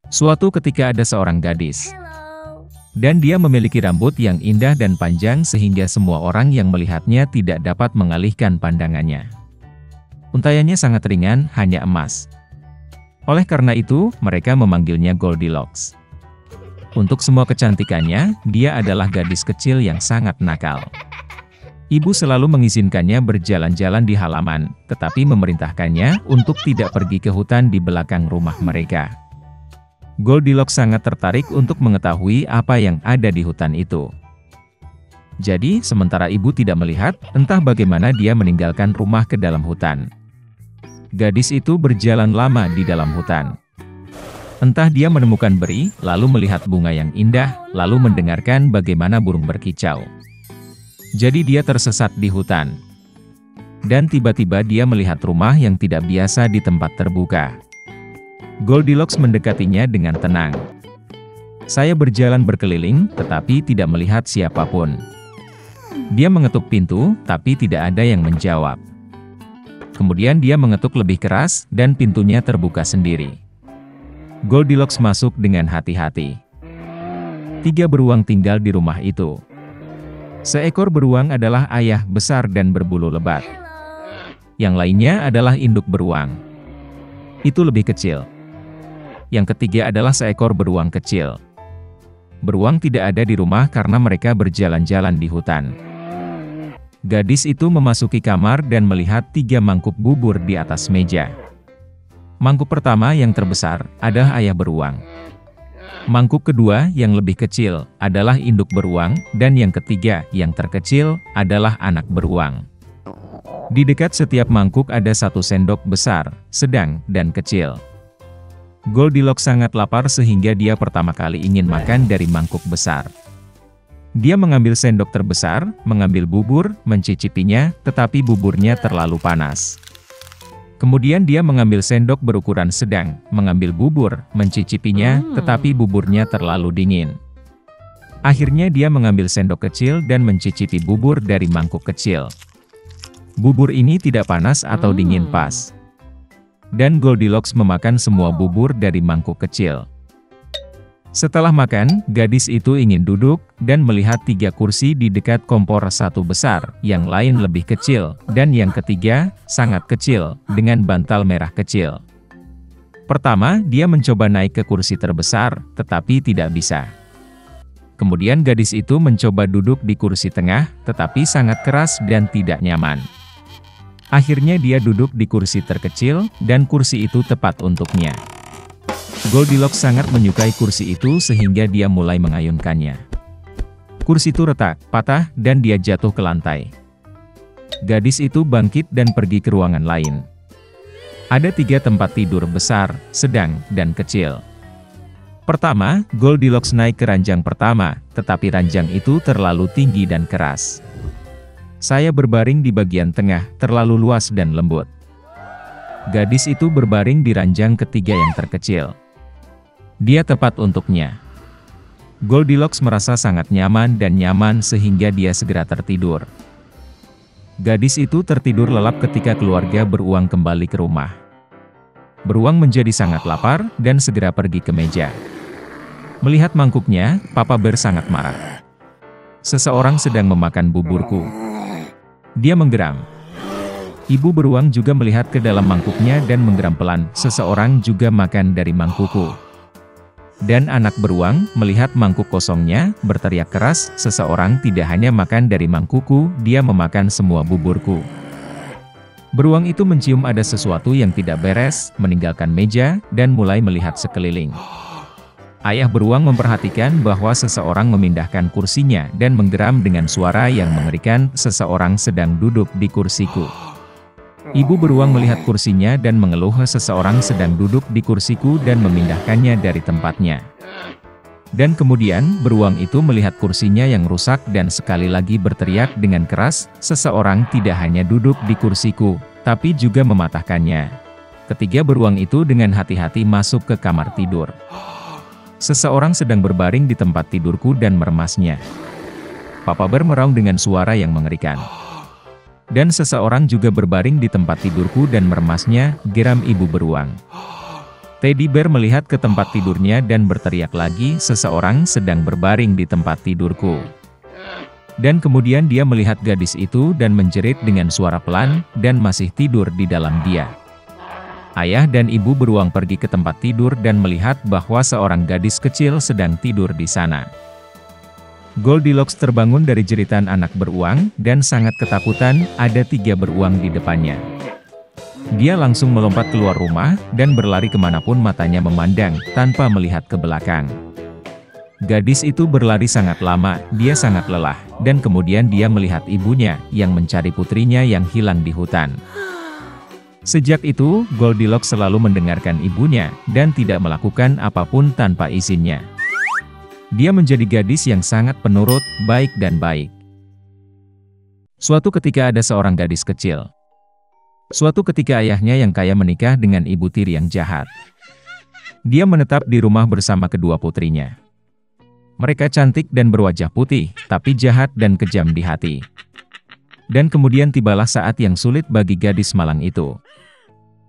Suatu ketika ada seorang gadis. Dan dia memiliki rambut yang indah dan panjang sehingga semua orang yang melihatnya tidak dapat mengalihkan pandangannya. Untaiannya sangat ringan, hanya emas. Oleh karena itu, mereka memanggilnya Goldilocks. Untuk semua kecantikannya, dia adalah gadis kecil yang sangat nakal. Ibu selalu mengizinkannya berjalan-jalan di halaman, tetapi memerintahkannya untuk tidak pergi ke hutan di belakang rumah mereka. Goldilocks sangat tertarik untuk mengetahui apa yang ada di hutan itu. Jadi, sementara ibu tidak melihat, entah bagaimana dia meninggalkan rumah ke dalam hutan. Gadis itu berjalan lama di dalam hutan. Entah dia menemukan beri, lalu melihat bunga yang indah, lalu mendengarkan bagaimana burung berkicau. Jadi dia tersesat di hutan. Dan tiba-tiba dia melihat rumah yang tidak biasa di tempat terbuka. Goldilocks mendekatinya dengan tenang. Saya berjalan berkeliling, tetapi tidak melihat siapapun. Dia mengetuk pintu, tapi tidak ada yang menjawab. Kemudian dia mengetuk lebih keras, dan pintunya terbuka sendiri. Goldilocks masuk dengan hati-hati. 3 beruang tinggal di rumah itu. Seekor beruang adalah ayah besar dan berbulu lebat. Yang lainnya adalah induk beruang. Itu lebih kecil. Yang ketiga adalah seekor beruang kecil. Beruang tidak ada di rumah karena mereka berjalan-jalan di hutan. Gadis itu memasuki kamar dan melihat 3 mangkuk bubur di atas meja. Mangkuk pertama yang terbesar adalah ayah beruang. Mangkuk kedua yang lebih kecil adalah induk beruang, dan yang ketiga yang terkecil adalah anak beruang. Di dekat setiap mangkuk ada 1 sendok besar, sedang, dan kecil. Goldilocks sangat lapar sehingga dia pertama kali ingin makan dari mangkuk besar. Dia mengambil sendok terbesar, mengambil bubur, mencicipinya, tetapi buburnya terlalu panas. Kemudian dia mengambil sendok berukuran sedang, mengambil bubur, mencicipinya, tetapi buburnya terlalu dingin. Akhirnya dia mengambil sendok kecil dan mencicipi bubur dari mangkuk kecil. Bubur ini tidak panas atau dingin pas. Dan Goldilocks memakan semua bubur dari mangkuk kecil. Setelah makan, gadis itu ingin duduk, dan melihat 3 kursi di dekat kompor, 1 besar, yang lain lebih kecil, dan yang ketiga, sangat kecil, dengan bantal merah kecil. Pertama, dia mencoba naik ke kursi terbesar, tetapi tidak bisa. Kemudian gadis itu mencoba duduk di kursi tengah, tetapi sangat keras dan tidak nyaman. Akhirnya dia duduk di kursi terkecil, dan kursi itu tepat untuknya. Goldilocks sangat menyukai kursi itu sehingga dia mulai mengayunkannya. Kursi itu retak, patah, dan dia jatuh ke lantai. Gadis itu bangkit dan pergi ke ruangan lain. Ada 3 tempat tidur besar, sedang, dan kecil. Pertama, Goldilocks naik ke ranjang pertama, tetapi ranjang itu terlalu tinggi dan keras. Saya berbaring di bagian tengah, terlalu luas dan lembut. Gadis itu berbaring di ranjang ketiga yang terkecil. Dia tepat untuknya. Goldilocks merasa sangat nyaman dan nyaman sehingga dia segera tertidur. Gadis itu tertidur lelap ketika keluarga beruang kembali ke rumah. Beruang menjadi sangat lapar dan segera pergi ke meja. Melihat mangkuknya, Papa Bear sangat marah. Seseorang sedang memakan buburku. Dia menggeram. Ibu beruang juga melihat ke dalam mangkuknya dan menggeram pelan. Seseorang juga makan dari mangkukku. Dan anak beruang melihat mangkuk kosongnya, berteriak keras, seseorang tidak hanya makan dari mangkukku, dia memakan semua buburku. Beruang itu mencium ada sesuatu yang tidak beres, meninggalkan meja, dan mulai melihat sekeliling. Ayah beruang memperhatikan bahwa seseorang memindahkan kursinya dan menggeram dengan suara yang mengerikan, seseorang sedang duduk di kursiku. Ibu beruang melihat kursinya dan mengeluh, seseorang sedang duduk di kursiku dan memindahkannya dari tempatnya. Dan kemudian, beruang itu melihat kursinya yang rusak dan sekali lagi berteriak dengan keras, seseorang tidak hanya duduk di kursiku, tapi juga mematahkannya. Ketiga beruang itu dengan hati-hati masuk ke kamar tidur. Seseorang sedang berbaring di tempat tidurku dan meremasnya. Papa Bear meraung dengan suara yang mengerikan. Dan seseorang juga berbaring di tempat tidurku dan meremasnya, geram ibu beruang. Teddy Bear melihat ke tempat tidurnya dan berteriak lagi, "Seseorang sedang berbaring di tempat tidurku." Dan kemudian dia melihat gadis itu dan menjerit dengan suara pelan, dan masih tidur di dalam dia. Ayah dan ibu beruang pergi ke tempat tidur dan melihat bahwa seorang gadis kecil sedang tidur di sana. Goldilocks terbangun dari jeritan anak beruang, dan sangat ketakutan. Ada 3 beruang di depannya. Dia langsung melompat keluar rumah, dan berlari kemanapun matanya memandang, tanpa melihat ke belakang. Gadis itu berlari sangat lama, dia sangat lelah, dan kemudian dia melihat ibunya, yang mencari putrinya yang hilang di hutan. Sejak itu, Goldilocks selalu mendengarkan ibunya, dan tidak melakukan apapun tanpa izinnya. Dia menjadi gadis yang sangat penurut, baik dan baik. Suatu ketika ada seorang gadis kecil. Suatu ketika ayahnya yang kaya menikah dengan ibu tiri yang jahat. Dia menetap di rumah bersama kedua putrinya. Mereka cantik dan berwajah putih, tapi jahat dan kejam di hati. Dan kemudian tibalah saat yang sulit bagi gadis malang itu.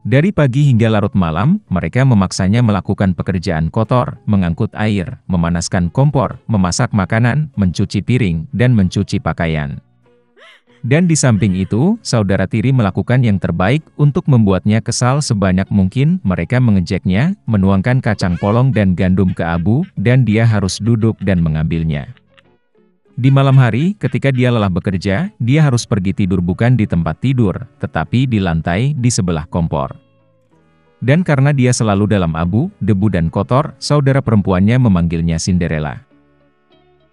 Dari pagi hingga larut malam, mereka memaksanya melakukan pekerjaan kotor, mengangkut air, memanaskan kompor, memasak makanan, mencuci piring, dan mencuci pakaian. Dan di samping itu, saudara tiri melakukan yang terbaik untuk membuatnya kesal sebanyak mungkin. Mereka mengejeknya, menuangkan kacang polong dan gandum ke abu, dan dia harus duduk dan mengambilnya. Di malam hari, ketika dia lelah bekerja, dia harus pergi tidur bukan di tempat tidur, tetapi di lantai di sebelah kompor. Dan karena dia selalu dalam abu, debu dan kotor, saudara perempuannya memanggilnya Cinderella.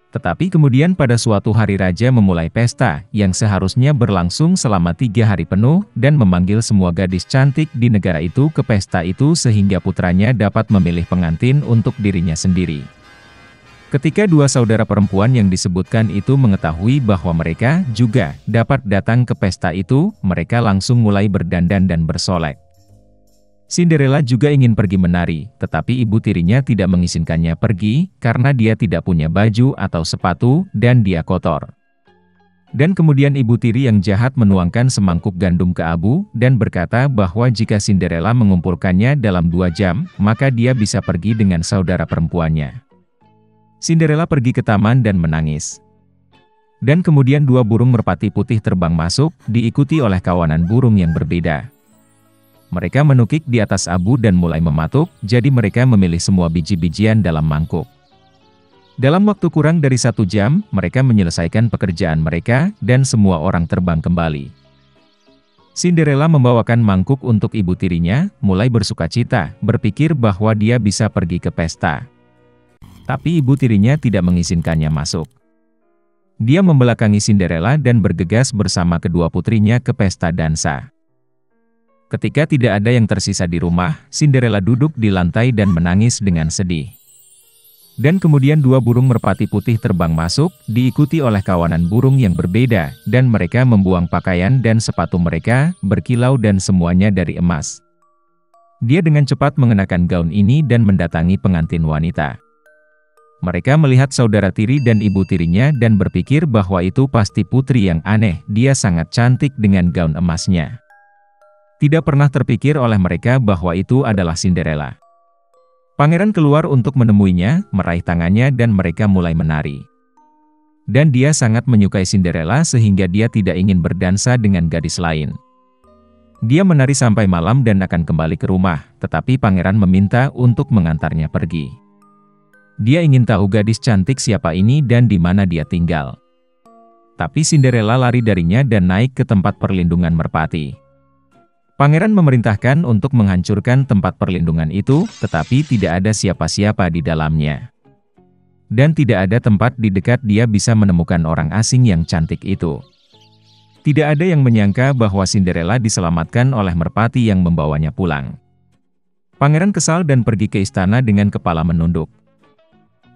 Tetapi kemudian pada suatu hari raja memulai pesta, yang seharusnya berlangsung selama 3 hari penuh, dan memanggil semua gadis cantik di negara itu ke pesta itu sehingga putranya dapat memilih pengantin untuk dirinya sendiri. Ketika 2 saudara perempuan yang disebutkan itu mengetahui bahwa mereka juga dapat datang ke pesta itu, mereka langsung mulai berdandan dan bersolek. Cinderella juga ingin pergi menari, tetapi ibu tirinya tidak mengizinkannya pergi, karena dia tidak punya baju atau sepatu, dan dia kotor. Dan kemudian ibu tiri yang jahat menuangkan semangkuk gandum ke abu, dan berkata bahwa jika Cinderella mengumpulkannya dalam 2 jam, maka dia bisa pergi dengan saudara perempuannya. Cinderella pergi ke taman dan menangis. Dan kemudian 2 burung merpati putih terbang masuk, diikuti oleh kawanan burung yang berbeda. Mereka menukik di atas abu dan mulai mematuk, jadi mereka memilih semua biji-bijian dalam mangkuk. Dalam waktu kurang dari 1 jam, mereka menyelesaikan pekerjaan mereka, dan semua orang terbang kembali. Cinderella membawakan mangkuk untuk ibu tirinya, mulai bersukacita, berpikir bahwa dia bisa pergi ke pesta. Tapi ibu tirinya tidak mengizinkannya masuk. Dia membelakangi Cinderella dan bergegas bersama kedua putrinya ke pesta dansa. Ketika tidak ada yang tersisa di rumah, Cinderella duduk di lantai dan menangis dengan sedih. Dan kemudian 2 burung merpati putih terbang masuk, diikuti oleh kawanan burung yang berbeda, dan mereka membuang pakaian dan sepatu mereka, berkilau dan semuanya dari emas. Dia dengan cepat mengenakan gaun ini dan mendatangi pengantin wanita. Mereka melihat saudara tiri dan ibu tirinya dan berpikir bahwa itu pasti putri yang aneh, dia sangat cantik dengan gaun emasnya. Tidak pernah terpikir oleh mereka bahwa itu adalah Cinderella. Pangeran keluar untuk menemuinya, meraih tangannya dan mereka mulai menari. Dan dia sangat menyukai Cinderella sehingga dia tidak ingin berdansa dengan gadis lain. Dia menari sampai malam dan akan kembali ke rumah, tetapi pangeran meminta untuk mengantarnya pergi. Dia ingin tahu gadis cantik siapa ini dan di mana dia tinggal. Tapi Cinderella lari darinya dan naik ke tempat perlindungan merpati. Pangeran memerintahkan untuk menghancurkan tempat perlindungan itu, tetapi tidak ada siapa-siapa di dalamnya. Dan tidak ada tempat di dekat dia bisa menemukan orang asing yang cantik itu. Tidak ada yang menyangka bahwa Cinderella diselamatkan oleh merpati yang membawanya pulang. Pangeran kesal dan pergi ke istana dengan kepala menunduk.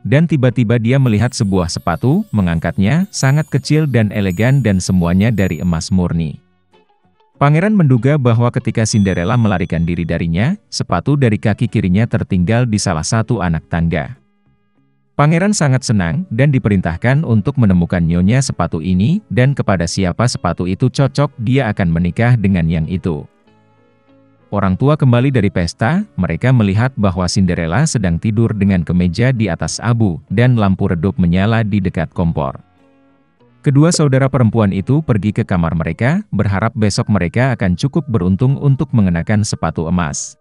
Dan tiba-tiba dia melihat sebuah sepatu, mengangkatnya, sangat kecil dan elegan dan semuanya dari emas murni. Pangeran menduga bahwa ketika Cinderella melarikan diri darinya, sepatu dari kaki kirinya tertinggal di salah satu anak tangga. Pangeran sangat senang dan diperintahkan untuk menemukan nyonya sepatu ini, dan kepada siapa sepatu itu cocok dia akan menikah dengan yang itu. orang tua kembali dari pesta, mereka melihat bahwa Cinderella sedang tidur dengan kemeja di atas abu, dan lampu redup menyala di dekat kompor. Kedua saudara perempuan itu pergi ke kamar mereka, berharap besok mereka akan cukup beruntung untuk mengenakan sepatu emas.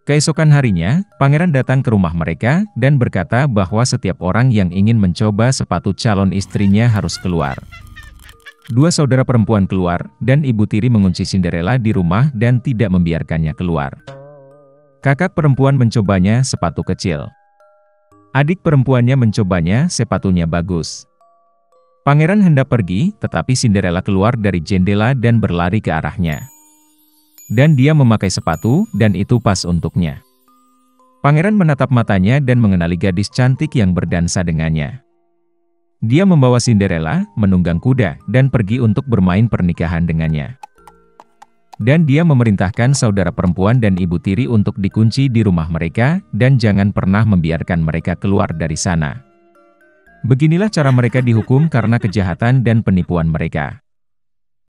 Keesokan harinya, pangeran datang ke rumah mereka, dan berkata bahwa setiap orang yang ingin mencoba sepatu calon istrinya harus keluar. Dua saudara perempuan keluar, dan ibu tiri mengunci Cinderella di rumah dan tidak membiarkannya keluar. Kakak perempuan mencobanya sepatu kecil. Adik perempuannya mencobanya sepatunya bagus. Pangeran hendak pergi, tetapi Cinderella keluar dari jendela dan berlari ke arahnya. Dan dia memakai sepatu, dan itu pas untuknya. Pangeran menatap matanya dan mengenali gadis cantik yang berdansa dengannya. Dia membawa Cinderella, menunggang kuda, dan pergi untuk bermain pernikahan dengannya. Dan dia memerintahkan saudara perempuan dan ibu tiri untuk dikunci di rumah mereka, dan jangan pernah membiarkan mereka keluar dari sana. Beginilah cara mereka dihukum karena kejahatan dan penipuan mereka.